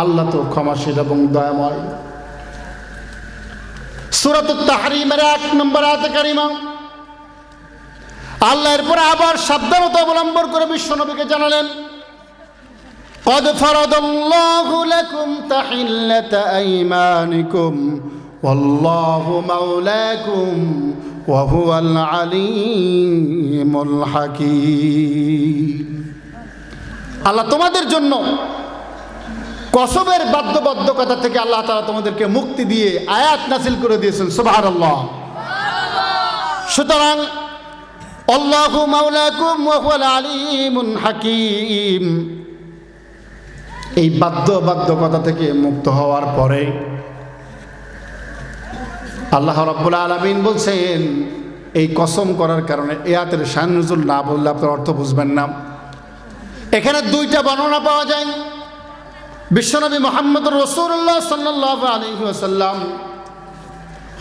আল্লাহ তো ক্ষমাশীল এবং দয়াময়। সূরাতুত তাহরীমের 1 নম্বর আয়াতে কারিমা আল্লাহ এরপর আবার সাবধানতা অবলম্বন করে বিশ্বনবীকে জানালেন, قد فرض الله لكم تحلة أيمانكم والله مولاكم وهو العليم الحكيم। আল্লাহ তোমাদের জন্য কসমের বাধ্যবাধকতা থেকে আল্লাহ তাআলা তোমাদেরকে মুক্তি দিয়ে আয়াত নাযিল করে দিয়েছেন। সুবহানাল্লাহ। সুতরাং আল্লাহু মাওলাকুম ওয়া হুয়াল আলিমুল হাকীম, এই বাধ্যবাধকতা থেকে মুক্ত হওয়ার পরে আল্লাহ রাব্বুল আলামিন বলছেন, এই কসম করার কারণে আয়াতের শান নুজুল না বললে আপনার অর্থ বুঝবেন না। এখানে দুইটা বর্ণনা পাওয়া যায়। বিশ্বনবী মুহাম্মদুর রাসূলুল্লাহ সাল্লাল্লাহু আলাইহি ওয়াসাল্লাম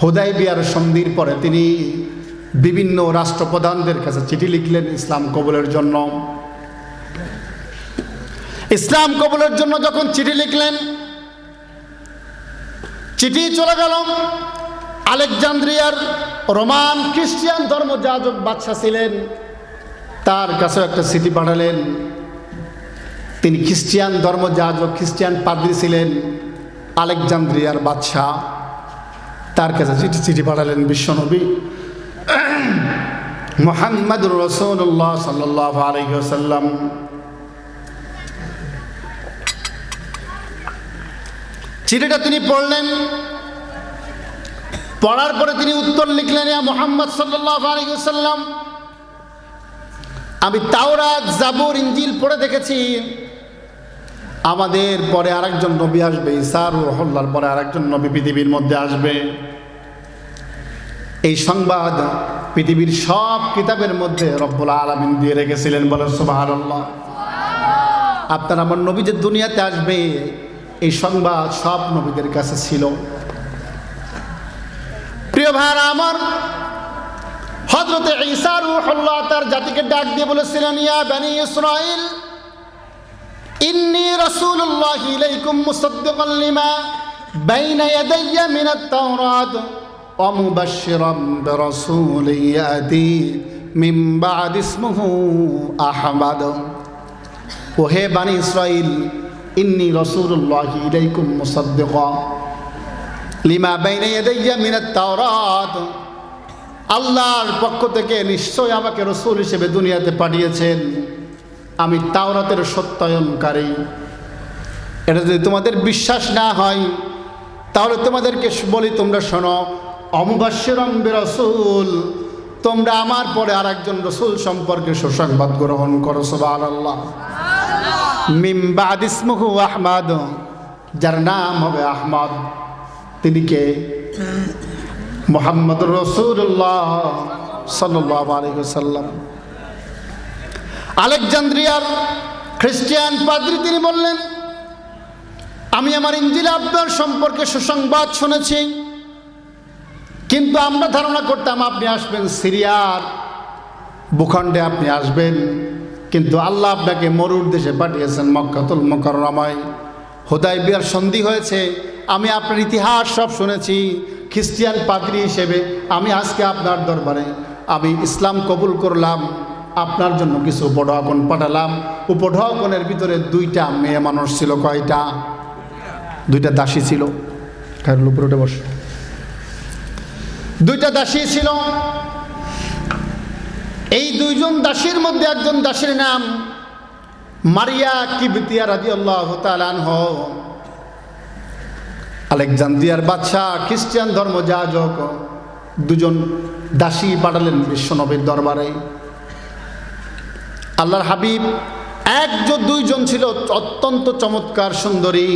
হুদায়বিয়ার সন্ধির পরে তিনি বিভিন্ন রাষ্ট্রপ্রধানদের কাছে চিঠি লিখলেন ইসলাম কবুলের জন্য। ইসলাম কবুলের জন্য যখন চিঠি লিখলেন, চিঠি চলে গেল আলেকজান্দ্রিয়ার রোমান খ্রিস্টান ধর্মযাজক বাদশা ছিলেন, তার কাছে একটা চিঠি পাঠালেন। তিনি খ্রিস্টান ধর্মযাজক, খ্রিস্টান পাদ্রী ছিলেন, আলেকজান্দ্রিয়ার বাদশা, তার কাছে চিঠি পাঠালেন বিশ্বনবী মুহাম্মদুর রাসূলুল্লাহ সাল্লাল্লাহু আলাইহি ওয়াসাল্লাম। চিঠিটা তিনি পড়লেন, পড়ার পরে তিনি উত্তর লিখলেন, ইয়া মুহাম্মদ সাল্লাল্লাহু আলাইহি ওয়াসাল্লাম, আমি তাওরাত, জাবুর, ইনজিল পড়ে দেখেছি আমাদের পরে আরেকজন নবী আসবে, ঈসা রূহুল্লাহর পরে আরেকজন নবী পৃথিবীর মধ্যে আসবে। এই সংবাদ পৃথিবীর সব কিতাবের মধ্যে রব্বুল আলামিন দিয়ে রেখেছিলেন। বলে সুবহানাল্লাহ। আপনার আমার নবী যে দুনিয়াতে আসবে, এই সংবাদ সব নবীদের কাছে ছিল। প্রিয় ভাইরা আমার, হযরতে ঈসা রূহুল্লাহ তার জাতিকে ডাক দিয়ে বলেছিলেন, ইয়া বনি ইসরাঈল ইন্নী রাসূলুল্লাহি ইলাইকুম মুসাদ্দিকান লিমা বাইনা ইয়াদাইয়া মিনাত তাওরাত ওয়া মুবাশশিরান বিরাসূলিন ইয়াতি মিন বা'দি ইসমুহু আহমদ। ও হে বনি ইসরাঈল, ইন্নী রাসূলুল্লাহি ইলাইকুম মুসাদ্দিকান লিমা বাইনা ইয়াদাইয়া মিনাত তাওরাত, আল্লাহর পক্ষ থেকে নিশ্চয় আমাকে রসূল হিসেবে দুনিয়াতে পাঠিয়েছেন, আমি তাওরাতের সত্যায়নকারী। এটা যদি তোমাদের বিশ্বাস না হয় তাহলে তোমাদেরকে বলি, তোমরা শোনো, অমুবাশশিরাম বিরাসূল, তোমরা আমার পরে আরেকজন রসূল সম্পর্কে সুসংবাদ গ্রহণ করো। সুবহানাল্লাহ। মিন বা'দি ইসমুহু আহমদ, যার নাম হবে আহমদ। তিনি কে? মুহাম্মদুর রাসূলুল্লাহ সাল্লাল্লাহু আলাইহি ওয়াসাল্লাম। আলেকজান্দ্রিয়ার খ্রিস্টান পাদ্রী তিনি বললেন, আমি আমার ইনজিলে আপনার সম্পর্কে সুসংবাদ শুনেছি, কিন্তু আমরা ধারণা করতাম আপনি আসবেন সিরিয়ার ভূখণ্ডে, আপনি আসবেন, কিন্তু আল্লাহ আপনাকে মরুর দেশে পাঠিয়েছেন, মক্কাতুল মুকাররমায়। হুদায়বিয়ার সন্ধি হয়েছে, আমি আপনার ইতিহাস সব শুনেছি। খ্রিস্টান পাদ্রী হিসেবে আমি আজকে আপনার দরবারে আমি ইসলাম কবুল করলাম, আপনার জন্য কিছু উপঢৌকন পাঠালাম। উপঢৌকনের ভিতরে 2টা মেয়ে মানুষ ছিল। কয়টা? 2টা দাসী ছিল। খায়রুল উপরে বস। 2টা দাসী ছিল। এই 2জন দাসীর মধ্যে একজন দাসীর নাম মারিয়া কিবতিয়া রাদিয়াল্লাহু তাআলা আনহা। আলেকজান্দ্রিয়ার বাদশা খ্রিস্টান ধর্মযাজক 2জন দাসী পাঠালেন বিশ্বনবীর দরবারে। আল্লাহর হাবিব 2জন ছিল অত্যন্ত চমৎকার সুন্দরী।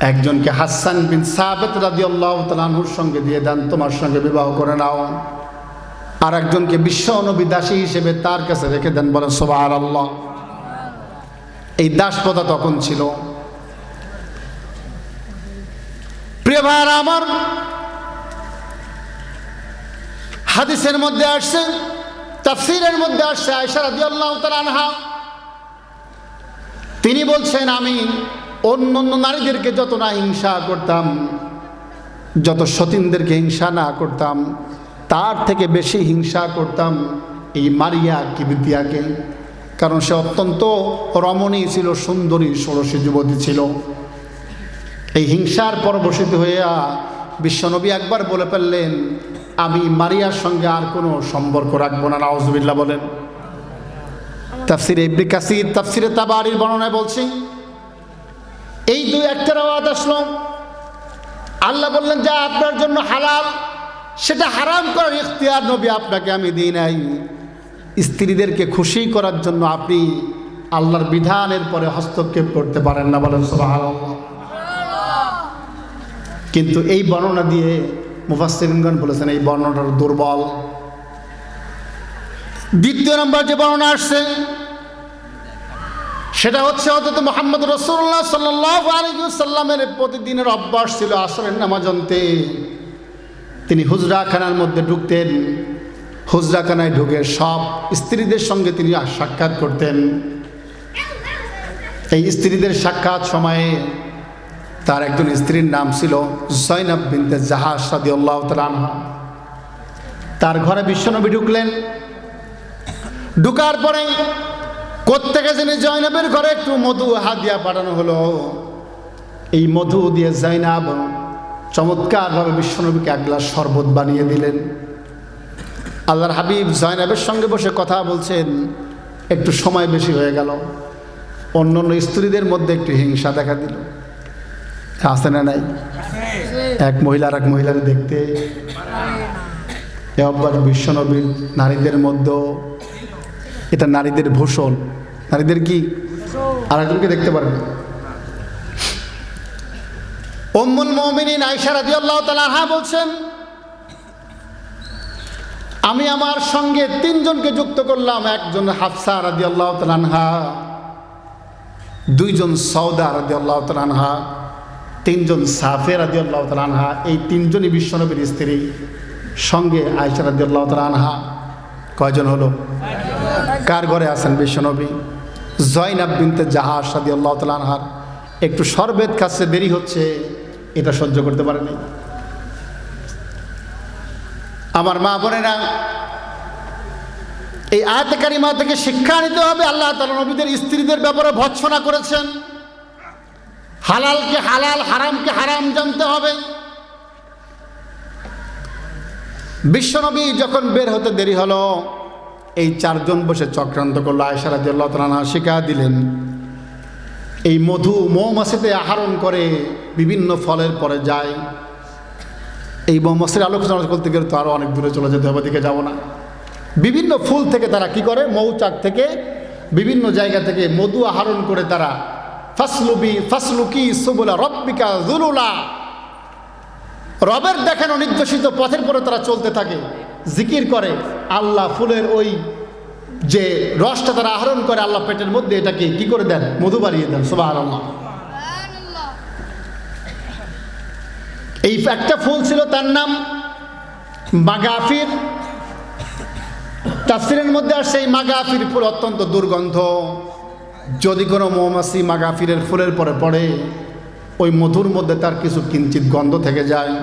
একজনকে হাসান বিন সাবিত রাদিয়াল্লাহু তাআলা আনহুর সঙ্গে দিয়ে দেন, তোমার সঙ্গে বিবাহ করে নাও। আর একজনকে বিশ্বনবী দাসী হিসেবে তার কাছে রেখে দেন। বলেন সুবহানাল্লাহ। এই দাসপ্রথা তখন ছিল। প্রিয় ভাইরা আমার, হাদিসের মধ্যে আসছে, তাফসীরের মধ্যে আসছে, আয়েশা রাদিয়াল্লাহু তাআলা আনহা তিনি বলছেন, আমি অন্য অন্য নারীদেরকে যত না হিংসা করতাম, যত সতীনদেরকে হিংসা না করতাম, তার থেকে বেশি হিংসা করতাম এই মারিয়া কিবতিয়াকে। কারণ সে অত্যন্ত রমণী ছিল, সুন্দরী ষোড়শী যুবতী ছিল। এই হিংসার পরবশিত হইয়া বিশ্বনবী একবার বলে ফেললেন, আমি মারিয়ার সঙ্গে আর কোনো সম্পর্ক রাখবো না। নাউজুবিল্লাহ বলেন। তাফসিরে ইবনে কাসির, তাফসিরে তাবারির বর্ণনায় বলছি, এই দুই একটা রাওয়াত আসলো, আল্লাহ বললেন যা আপনার জন্য হালাল সেটা হারাম করার ইখতিয়ার নবী আপনাকে আমি দিই নাই। স্ত্রীদেরকে খুশি করার জন্য আপনি আল্লাহর বিধানের পরে হস্তক্ষেপ করতে পারেন না। বলেন সুবহানাল্লাহ। কিন্তু এই বর্ণনা দিয়ে মুফাসসিরিনগণ বলেছেন এই বর্ণনাটা দুর্বল। দ্বিতীয় নম্বর যে বর্ণনা আসছে সেটা হচ্ছে হযরত মুহাম্মদ রাসূলুল্লাহ সাল্লাল্লাহু আলাইহি ওয়াসাল্লামের প্রতিদিনের অভ্যাস ছিল আসরের নামাজ আনতে তিনি হুজরাখানার মধ্যে ঢুকতেন। হুজরাখানায় ঢুকে সব স্ত্রীদের সঙ্গে তিনি সাক্ষাৎ করতেন। এই স্ত্রীদের সাক্ষাৎ সময়ে তার একজন স্ত্রীর নাম ছিল জয়নাব বিনতে জাহাশ রাদিয়াল্লাহু তাআলা আনহা। তার ঘরে বিশ্বনবী ঢুকলেন। ঢুকার পরে কোত্থেকে যেন জয়নাবের ঘরে একটু মধু হাদিয়া পাঠানো হলো। এই মধু দিয়ে জয়নাব চমৎকারভাবে বিশ্বনবীকে এক গ্লাস শরবত বানিয়ে দিলেন। আল্লাহর হাবিব জয়নাবের সঙ্গে বসে কথা বলছেন, একটু সময় বেশি হয়ে গেল। অন্য অন্য স্ত্রীদের মধ্যে একটু হিংসা দেখা দিল। আছে না নাই? এক মহিলা আর এক মহিলার দেখতে একবার বিশ্বনবীর নারীদের মধ্যে, এটা নারীদের ভূষণ, নারীদের কি আর একজনকে দেখতে পারবে। উম্মুল মুমিনিন আয়েশা রাদিয়াল্লাহু তাআলা আনহা বলছেন, আমি আমার সঙ্গে তিনজনকে যুক্ত করলাম। একজন হাফসা রাদিয়াল্লাহু তাআলা আনহা, দুইজন সওদা রাদিয়াল্লাহু তাআলা আনহা, তিনজন সাফে রাদিয়াল্লাহু তাআলা আনহা। এই তিনজনই বিশ্বনবীর স্ত্রী। সঙ্গে আয়েশা রাদিয়াল্লাহু তাআলা আনহা। কয়জন হলো? কার ঘরে আছেন বিশ্বনবী? জয়নাব বিনতে জাহাশ রাদিয়াল্লাহু তাআলা আনহার একটু শরবত খাচ্ছে, দেরি হচ্ছে, এটা সহ্য করতে পারেনি। আমার মা বোনেরা, এই আয়াতে কারিমা থেকে শিক্ষা নিতে হবে, আল্লাহ তাআলা নবীদের স্ত্রীদের ব্যাপারে ভর্ৎসনা করেছেন। হালালকে হালাল, হারামকে হারাম জানতে হবে। বিশ্বনবী যখন বের হতে দেরি হলো, এই চারজন বসে চক্রান্ত করলো। আয়েশা রাদিয়াল্লাহু তাআলা আনহা শিক্ষা দিলেন, এই মধু মৌমাছিতে আহরণ করে বিভিন্ন ফলের পরে যায়। এই মৌমাছির আলোচনা করতে গেলে তো আরও অনেক দূরে চলে যেতে হবে, দিকে যাব না। বিভিন্ন ফুল থেকে তারা কি করে, মৌচাক থেকে বিভিন্ন জায়গা থেকে মধু আহরণ করে তারা ফাসলুকি সুবুলা রব্বিকা যুলুলা, রবের দেখানো নির্দেশিত পথের পরে তারা চলতে থাকে, জিকির করে। আল্লাহ ফুলের ওই যে রসটা তারা আহরণ করে আল্লাহ পেটের মধ্যে এটাকে কি করে দেন, মধু বাড়িয়ে দেন। সুবহানাল্লাহ। এই একটা ফুল ছিল, তার নাম মাগাফির। তাফসীরের মধ্যে আসছে এই মাগাফির ফুল অত্যন্ত দুর্গন্ধ। যদি কোনো মৌমাছি মাগাফিরের ফুলের পরে পড়ে, ওই মধুর মধ্যে তার কিছু কিঞ্চিত গন্ধ থেকে যায়।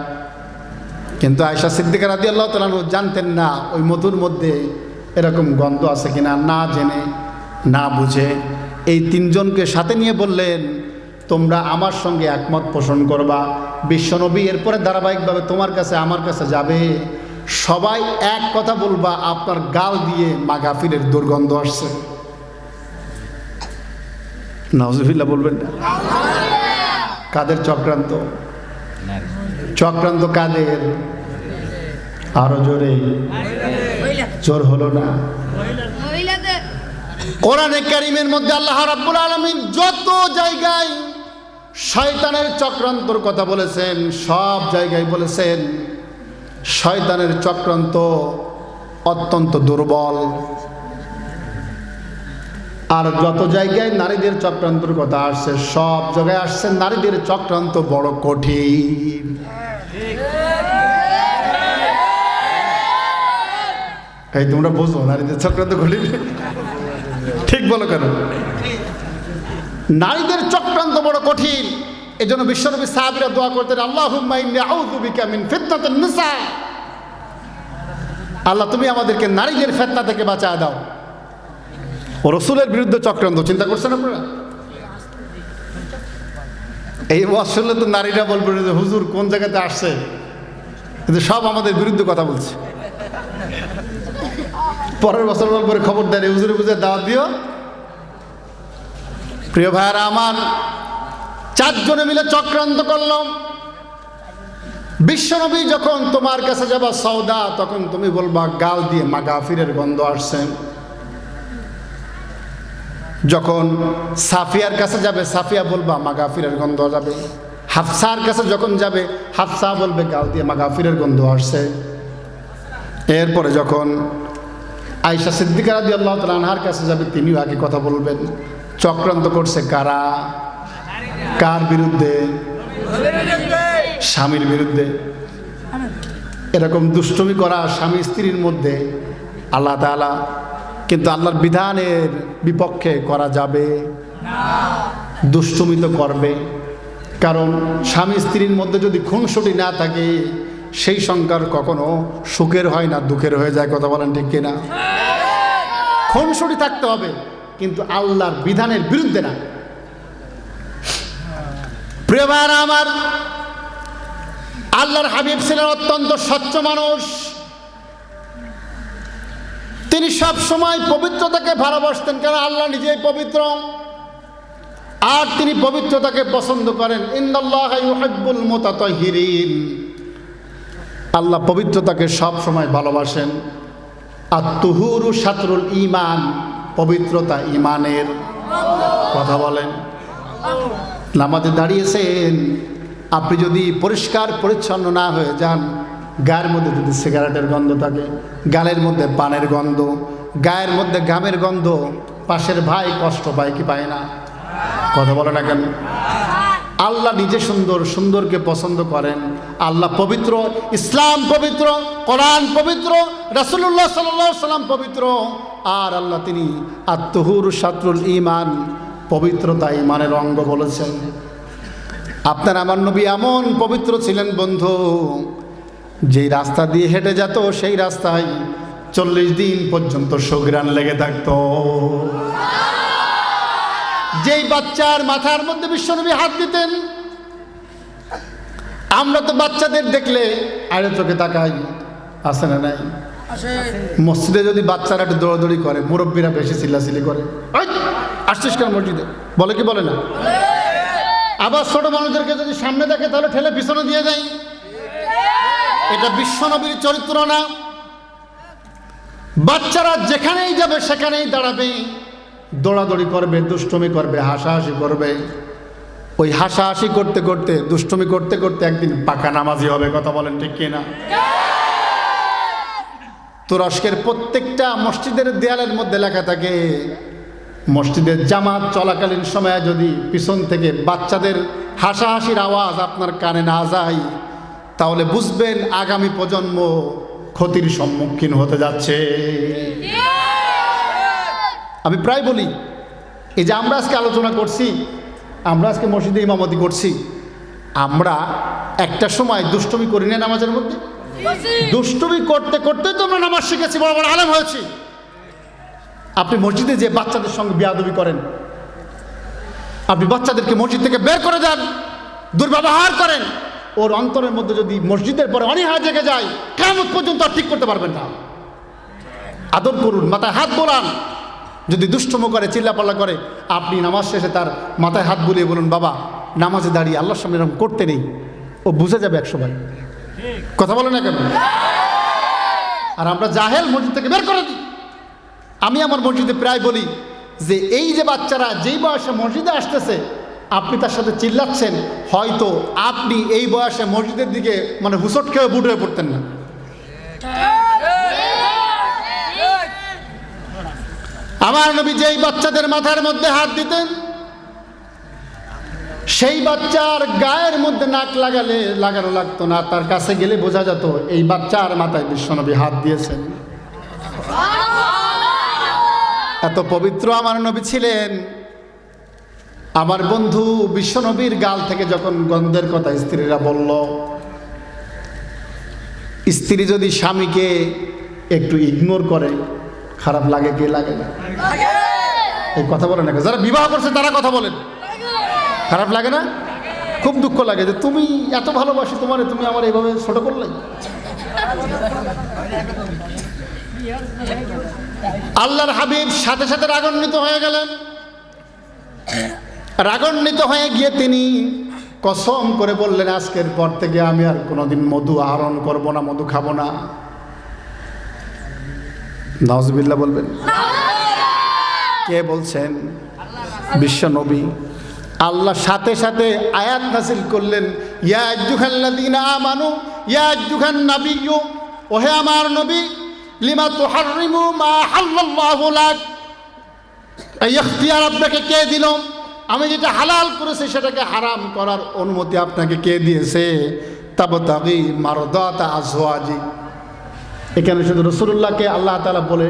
কিন্তু আয়েশা সিদ্দিকা রাদিয়াল্লাহু তাআলা জানতেন না ওই মধুর মধ্যে এরকম গন্ধ আছে কিনা। না জেনে না বুঝে এই তিনজনকে সাথে নিয়ে বললেন, তোমরা আমার সঙ্গে একমত পোষণ করবা। বিশ্বনবী এরপরে ধারাবাহিকভাবে তোমার কাছে আমার কাছে যাবে, সবাই এক কথা বলবা, আপনার গাল দিয়ে মাগাফিরের দুর্গন্ধ আসছে। নাউজুবিল্লাহ বলবেন না? কাদের চক্রান্ত? চক্রান্ত কাদের? আরো জোরে, জোর হলো না? কোরআনে কারীমের মধ্যে আল্লাহ রাব্বুল আলামিন যত জায়গায় শয়তানের চক্রান্তর কথা বলেছেন, সব জায়গায় বলেছেন শয়তানের চক্রান্ত অত্যন্ত দুর্বল। আর যত জায়গায় নারীদের চক্রান্তর কথা আসছে, সব জায়গায় আসছে নারীদের চক্রান্ত বড় কঠিন। এই তোমরা বুঝো নারীদের চক্রান্ত কঠিন, ঠিক বলো কেন? নারীদের চক্রান্ত বড় কঠিন। এজন্য বিশ্বনবী সাহাবীরা দোয়া করতেন, আল্লাহুম্মা ইন্নী আউযু বিকা মিন ফিতনাতিন নিসা, আল্লাহ তুমি আমাদেরকে নারীদের ফিতনা থেকে বাঁচায় দাও। ও রাসূলের বিরুদ্ধে চক্রান্ত, চিন্তা করছেন আপনারা? এই ওয়াজ শুনলে তো নারীরা বলবেন যে হুজুর কোন জায়গাতে আসছে, কিন্তু সব আমাদের বিরুদ্ধে কথা বলছে। পরের বছর পরে খবর দেয় হুজুরে বুঝে দাওয়াত দিও। প্রিয় ভাইয়ারা আমার, 4 জনে মিলে চক্রান্ত করলাম। বিশ্বনবী যখন তোমার কাছে যাবা সওদা, তখন তুমি বলবা গাল দিয়ে মাগাফিরের গন্ধ আসছে। যখন সাফিয়ার কাছে যাবে, সাফিয়া বলবা মাগাফিরের গন্ধ যাবে। হাফসার কাছে যখন যাবে, হাফসা বলবে গাল দিয়ে মাগাফিরের গন্ধ আসছে। এরপরে যখন আয়েশা সিদ্দিকা রাদিয়াল্লাহু তাআলা আনহার কাছে যাবে, তিনিও আগে কথা বলবেন। চক্রান্ত করছে কারা? কার বিরুদ্ধে? স্বামীর বিরুদ্ধে। এরকম দুষ্টুমি করা স্বামী স্ত্রীর মধ্যে আল্লাহ তাআলা কিন্তু আল্লাহর বিধানের বিপক্ষে করা যাবে না। দুষ্টুমি তো করবে, কারণ স্বামী স্ত্রীর মধ্যে যদি খুনসুটি না থাকে, সেই সংসার কখনো সুখের হয় না, দুঃখের হয়ে যায়। কথা বলেন ঠিক কিনা? খুনসুটি থাকতে হবে, কিন্তু আল্লাহর বিধানের বিরুদ্ধে না। প্রিয় ভাইরা আমার, আল্লাহর হাবিব ছিলেন অত্যন্ত স্বচ্ছ মানুষ। তিনি সব সময় পবিত্রতাকে ভালোবাসতেন, কারণ আল্লাহ নিজেই পবিত্র, আর তিনি পবিত্রতাকে পছন্দ করেন। ইন্নাল্লাহা ইউহিব্বুল মুতাতাহহিরিন, আল্লাহ পবিত্রতাকে সব সময় ভালোবাসেন। আত-তুহুরু শাতরুল ঈমান, পবিত্রতা ঈমানের। কথা বলেন। নামাজে দাঁড়িয়েছেন, আপনি যদি পরিষ্কার পরিচ্ছন্ন না হয়ে যান, গায়ের মধ্যে যদি সিগারেটের গন্ধ থাকে, গালের মধ্যে পানের গন্ধ, গায়ের মধ্যে ঘামের গন্ধ, পাশের ভাই কষ্ট পায় কি পায় না? কথা বলে না কেন? আল্লাহ নিজে সুন্দর, সুন্দরকে পছন্দ করেন। আল্লাহ পবিত্র, ইসলাম পবিত্র, কোরআন পবিত্র, রাসূলুল্লাহ সাল্লাল্লাহু আলাইহি সাল্লাম পবিত্র, আর আল্লাহ তিনি আত-তুহুরু শাতরুল ঈমান, পবিত্রতা ঈমানের অঙ্গ বলেছেন। আপনার আমার নবী এমন পবিত্র ছিলেন বন্ধু, যেই রাস্তা দিয়ে হেঁটে যেত, সেই রাস্তায় 40 দিন পর্যন্ত সুঘ্রাণ লেগে থাকতো। যেই বাচ্চার মাথার মধ্যে বিশ্বনবী হাত দিতেন, আমরা তো বাচ্চাদের দেখলে আড়ে চোখে তাকাই, আছে না নাই? মসজিদে যদি বাচ্চারা একটু দৌড়াদৌড়ি করে, মুরব্বীরা বেশি চিল্লাচিল্লি করে, আসছিস কেন মসজিদে, বলে কি বলে না? আবার ছোট মানুষদেরকে যদি সামনে দেখে, তাহলে ঠেলে পিছনে দিয়ে দেয়। এটা বিশ্বনবীর চরিত্র না। বাচ্চারা যেখানেই যাবে সেখানেই দাঁড়াবে, দৌড়াদৌড়ি করবে, দুষ্টুমি করবে, হাসাহাসি করবে। ওই হাসাহাসি করতে করতে, দুষ্টুমি করতে করতে একদিন পাকা নামাজি হবে। কথা বলেন ঠিক কিনা? তুরস্কের প্রত্যেকটা মসজিদের দেয়ালের মধ্যে লেখা থাকে, মসজিদের জামাত চলাকালীন সময়ে যদি পিছন থেকে বাচ্চাদের হাসাহাসির আওয়াজ আপনার কানে না যায়, তাহলে বুঝবেন আগামী প্রজন্ম ক্ষতির সম্মুখীন হতে যাচ্ছে। আমি প্রায় বলি, এই যে আমরা আজকে আলোচনা করছি, আমরা আজকে মসজিদে ইমামতি করছি, আমরা একটা সময় দুষ্টুমি করি না নামাজের মধ্যে? দুষ্টুমি করতে করতে তো আমরা নামাজ শিখেছি, বড় বড় আলেম হয়েছি। আপনি মসজিদে যে বাচ্চাদের সঙ্গে বেয়াদবি করেন, আপনি বাচ্চাদেরকে মসজিদ থেকে বের করে দেন, দুর্ব্যবহার করেন, ওর অন্তরের মধ্যে যদি মসজিদের পরে অনীহা জেগে যায়, কিয়ামত পর্যন্ত আর ঠিক করতে পারবেন না। আদর করুন, মাথায় হাত বোলান। যদি দুষ্টুমো করে, চিল্লাপাল্লা করে, আপনি নামাজ শেষে তার মাথায় হাত বুলিয়ে বলুন, বাবা নামাজে দাঁড়িয়ে আল্লাহর সামনে এরকম করতে নেই। ও বুঝে যাবে 100 বার। কথা বলে না কেন? আর আমরা জাহেল, মসজিদ থেকে বের করে দিই। আমি আমার মসজিদে প্রায় বলি যে এই যে বাচ্চারা যেই বয়সে মসজিদে আসতেছে, আপনি তার সাথে চিল্লাচ্ছেন, হয়তো আপনি এই বয়সে মসজিদের দিকে মানে হুসট খেয়ে বুট হয়ে পড়তেন না। আমার নবী যেই বাচ্চাদের মাথার মধ্যে হাত দিতেন, সেই বাচ্চার গায়ের মধ্যে নাক লাগানো লাগতো না, তার কাছে গেলে বোঝা যেত এই বাচ্চার মাথায় বিশ্বনবী হাত দিয়েছেন। এত পবিত্র আমার নবী ছিলেন। আমার বন্ধু বিশ্বনবীর গাল থেকে যখন গন্ধের কথা স্ত্রীরা বলল, স্ত্রী যদি স্বামীকে একটু ইগনোর করে খারাপ লাগে কি লাগে না? এই কথা বলেন না, যারা বিবাহ করছে তারা কথা বলেন, খারাপ লাগে না? খুব দুঃখ লাগে যে তুমি এত ভালোবাসি তোমারে, তুমি আমার এইভাবে ছোট করলে। আল্লাহর হাবিব সাথে সাথে রাগান্বিত হয়ে গেলেন। রাগান্বিত হয়ে গিয়ে তিনি কসম করে বললেন, আজকের পর থেকে আমি আর কোনোদিন মধু আহরণ করব না, মধু খাবো না। নাউজুবিল্লাহ বলবেন। কে বলছেন? বিশ্ব নবী। আল্লাহ সাথে সাথে আয়াত নাযিল করলেন, ইয়া আইয়ুহাল্লাযীনা আমানু ইয়া আইয়ুহান নাবিয়্যু, ওহে আমার নবী, লিমা তুহাররিমু মা হাল্লাল্লাহু লাক। এই ইখতিয়ার আপনাকে কে দিল? আমি যেটা হালাল করেছি সেটাকে হারাম করার অনুমতি আপনাকে কে দিয়েছে? তাবতাগি মারদাতা আজওয়াজি। এখানে শুধু রাসূলুল্লাহকে আল্লাহ তাআলা বলে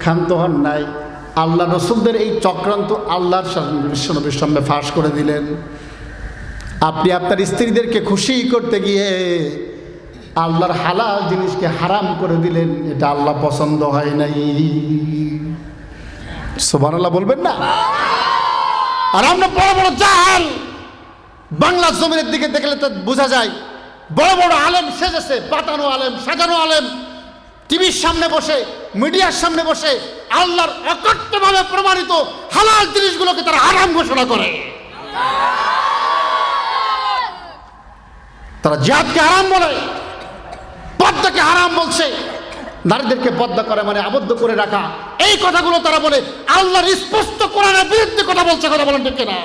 ক্ষান্ত হন নাই, আল্লাহ রসুলদের এই চক্রান্ত আল্লাহর বিশ্বনবীর সামনে ফাঁস করে দিলেন। আপনি আপনার স্ত্রীদেরকে খুশি করতে গিয়ে আল্লাহর হালাল জিনিসকে হারাম করে দিলেন, এটা আল্লাহ পছন্দ হয় নাই। সুবহানাল্লাহ বলবেন না? আর আমরা বড় বড় জাহাল বাংলা জমিনের দিকে দেখলে তো বোঝা যায়, বড় বড় আলেম সেজেছে, পাতানো আলেম, সাজানো আলেম, টিভির সামনে বসে, মিডিয়ার সামনে বসে আল্লাহর অকট্টভাবে প্রমাণিত হালাল জিনিসগুলোকে তারা হারাম ঘোষণা করে। তারা জিহাদকে হারাম বলে, পর্দাকে হারাম বলছে, নারীদেরকে পর্দা করে মানে আবদ্ধ করে রাখা, এই কথাগুলো তারা বলে। আল্লাহর স্পষ্ট কোরআনের বিরুদ্ধে কথা বলছে, কথা বলেন ঠিক কিনা?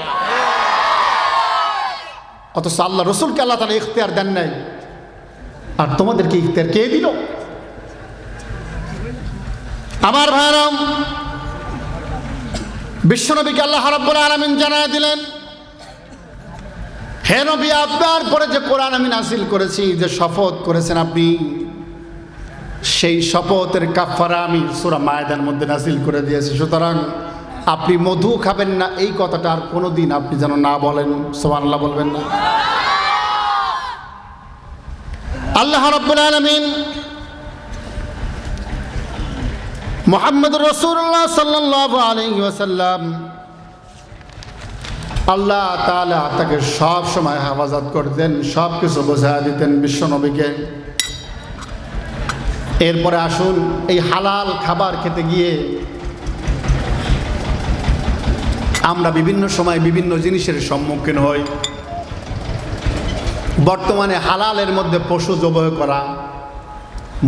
অথচ আল্লাহ রসুলকে আল্লাহ তাআলা ইখতিয়ার দেন নাই, আর তোমাদেরকে ইখতিয়ার কে দিল? আমার ভাইরাম, বিশ্বনবীকে আল্লাহ রাব্বুল আলামিন জানায় দিলেন, হে নবী, আপনার পরে যে কোরআন আমি নাযিল করেছি, যে শপথ করেছেন আপনি, সেই শপথের কাফারা আমি সূরা মায়েদার মধ্যে নাযিল করে দিয়েছি। সুতরাং আপনি মধু খাবেন না, এই কথাটা আর কোনোদিন আপনি যেন না বলেন। সুবহানাল্লাহ বলবেন না? আল্লাহ রাব্বুল আলামিন মুহাম্মদুর রাসূলুল্লাহ সাল্লাল্লাহু আলাইহি ওয়াসাল্লাম, আল্লাহ তাআলা তাকে সব সময় হেফাজত করতেন, সব কিছু বোঝায় দিতেন বিশ্বনবীকে। এরপরে আসুন, এই হালাল খাবার খেতে গিয়ে আমরা বিভিন্ন সময় বিভিন্ন জিনিসের সম্মুখীন হই। বর্তমানে হালালের মধ্যে পশু জবাই করা,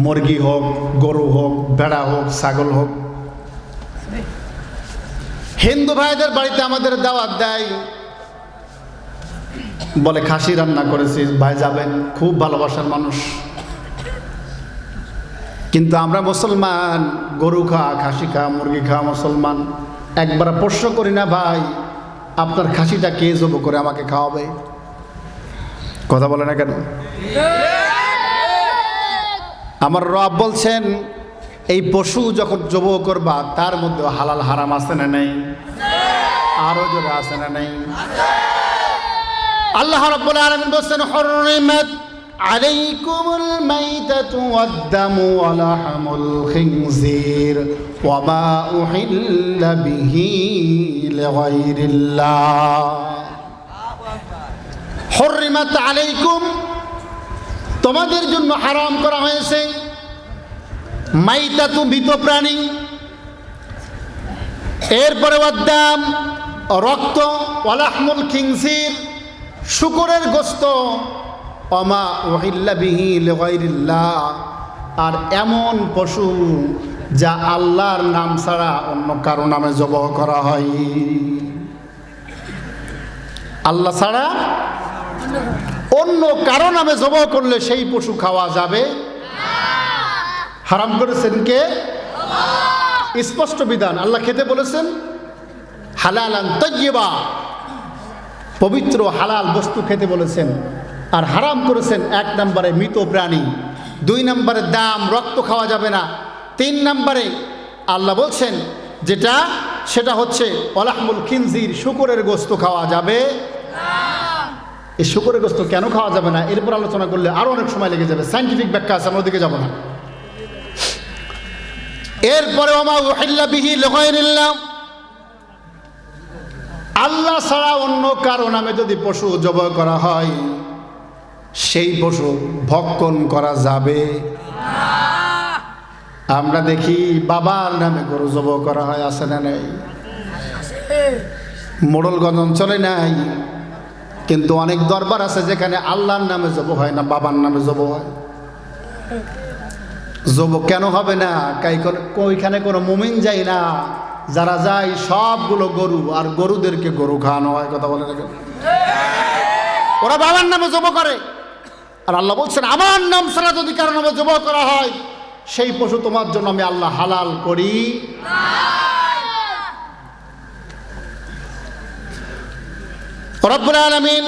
মুরগি হোক, গরু হোক, ভেড়া হোক, ছাগল হোক। হিন্দু ভাইদের বাড়িতে আমাদের দাওয়াত দেয়, বলে খাসি রান্না করেছি, ভাই যাবেন, খুব ভালোবাসার মানুষ। কিন্তু আমরা মুসলমান, গরু খাওয়া, খাসি খাওয়া, মুরগি খাওয়া মুসলমান, একবার প্রশ্ন করি না, ভাই আপনার খাসিটা কে জব করে আমাকে খাওয়াবে? কথা বলে না কেন? আমার রব বলছেন, এই পশু যখন জব করবা তার মধ্যে হালাল হারাম আছে না নেই? আরো জোরে আছে না নেই? আল্লাহ রাব্বুল আলামিন বলেন, হুররিমাত আলাইকুমুল মাইতাতু ওয়াদ-দামু ওয়া লাহমুল খিনজির ওয়া মা উহিল্লা বিহি লিগাইরিল্লাহ। হুররিমাত আলাইকুম, তোমাদের জন্য হারাম করা হয়েছে, মাইতাতু মৃত প্রাণী, এরপরে ওয়াদ-দাম রক্ত, ওয়া লাহমুল খিনজির শুকরের গোশত, ওয়া মা উহিল্লা বিহি লিগাইরিল্লাহ, আর এমন পশু যা আল্লাহর নাম ছাড়া অন্য কারো নামে জবাহ করা হয়। আল্লাহ ছাড়া অন্য কারো নামে জবাহ করলে সেই পশু খাওয়া যাবে। হারাম করেছেন কে? স্পষ্ট বিধান। আল্লাহ খেতে বলেছেন হালালান তাইয়্যিবা, পবিত্র হালাল বস্তু খেতে বলেছেন। আর হারাম করেছেন 1 নম্বরে মৃত প্রাণী, 2 নম্বরে দাম, রক্ত খাওয়া যাবে না, 3 নম্বরে আল্লাহ বলছেন যেটা সেটা হচ্ছে ওয়ালাহমুল খিনজির, শুকরের গোস্ত খাওয়া যাবে না। এই শুকরের গোস্ত কেন খাওয়া যাবে না এরপর আলোচনা করলে আরো অনেক সময় লেগে যাবে, সায়েন্টিফিক ব্যাখ্যা আছে, আমরা ওদিকে যাব না। এরপরে ওমা উহিল্লা বিহি লিগায়রিল্লাহ, আল্লাহ ছাড়া অন্য কারো নামে যদি পশু জবাই করা হয় সেই পশু ভক্ষণ করা যাবে না। আমরা দেখি বাবার নামে গরু জবাই করা হয়, আছে না নাই? মোড়লগঞ্জ অঞ্চলে নাই, কিন্তু অনেক দরবার আছে যেখানে আল্লাহর নামে জবাই হয় না, বাবার নামে জবাই হয়। জবাই কেন হবে না? ওইখানে কোনো মুমিন যায় না, যারা যায় সবগুলো গরু, আর গরুদেরকে গরু খাওয়ানো হয়। কথা বলে না, ওরা বাবার নামে জবাই করে। আর আল্লাহ বলছেন আমার নাম ছাড়া যদি কারো নামে জবাই করা হয় সেই পশু তোমার জন্য আমি আল্লাহ হালাল করি না। রব্বুল আলামিন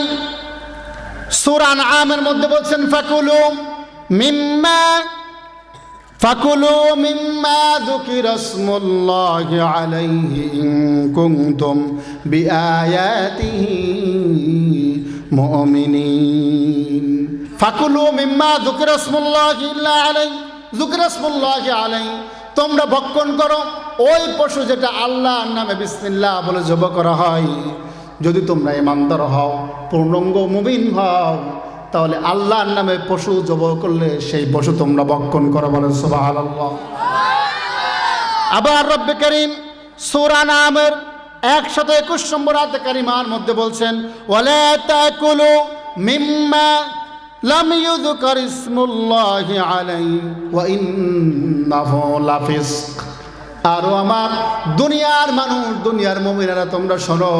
সূরা আনআমের মধ্যে বলছেন ফাকুলু মিম্মা যুকিরা ইসমুল্লাহি আলাইহি ইন কুনতুম বিআয়াতিহি মুমিনিন। ফাকুলু মিম্মা যুকিরা ইসমুল্লাহি আলাইহি, তোমরা ভক্ষণ করো ওই পশু যেটা আল্লাহর নামে বিসমিল্লাহ বলে জবাই করা হয়। যদি তোমরা ঈমানদার হও, পূর্ণাঙ্গ মুমিন হও, তাহলে আল্লাহর নামে পশু জবাই করলে সেই পশু তোমরা ভক্ষণ করো। বলে সুবহানাল্লাহ। আবার রব্বে কারীম সূরা আনআমের 121 নম্বর আয়াতে কারিমার মধ্যে বলছেন ওয়ালা তাকুলু মিম্মা লাম ইউযকার ইসমুল্লাহি আলাইহি ওয়া ইন্নাহু লাফিসক। আর আমার দুনিয়ার মানুষ, দুনিয়ার মুমিনেরা তোমরা শোনো,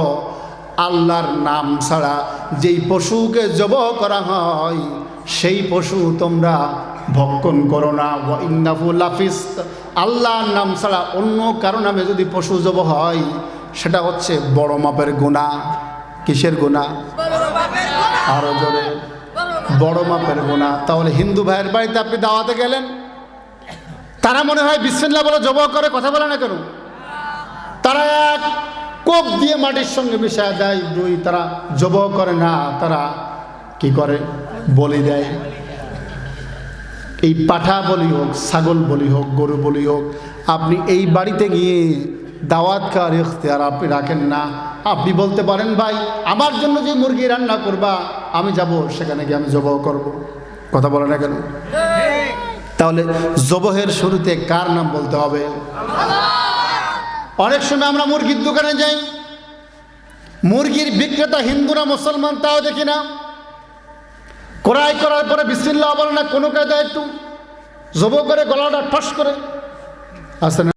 আল্লাহর নাম ছাড়া যেই পশুকে জবাই করা হয় সেই পশু তোমরা ভক্ষণ করো না। ওয়া ইন্নাহু লাফিসক, আল্লাহর নাম ছাড়া অন্য কারো নামে যদি পশু জবাই হয় সেটা হচ্ছে বড় মাপের গুনাহ। কিসের গুনাহ? আরো জোরে, বড় মাপের গুনাহ। তাহলে হিন্দু ভাইয়ের বাড়িতে আপনি দাওয়াতে গেলেন, তারা মনে হয় বিসমিল্লাহ বলে জবাই করে, কথা বলে না কেন? তারা এক কোপ দিয়ে মাটির সঙ্গে মিশায় দেয়, দুই তারা জবাই করে না, তারা কি করে? বলি দেয়। এই পাঠা বলি হোক, ছাগল বলি হোক, গরু বলি হোক, আপনি এই বাড়িতে গিয়ে দাওয়াত খাওয়ার ইখতিয়ার আপনি রাখেন না। আপনি বলতে পারেন ভাই আমার জন্য যে মুরগি রান্না করবা আমি যাব সেখানে গিয়ে আমি জবাই করব, কথা বলে না কেন? তাহলে জবাহের শুরুতে কার নাম বলতে হবে? অনেক সময় আমরা মুরগির দোকানে যাই, মুরগির বিক্রেতা হিন্দু না মুসলমান তাও দেখি না, ক্রয় করার পরে বিসমিল্লাহ বলে না, কোনো কায়দায় একটু জবাই করে গলাটা ঠস করে, আসে না?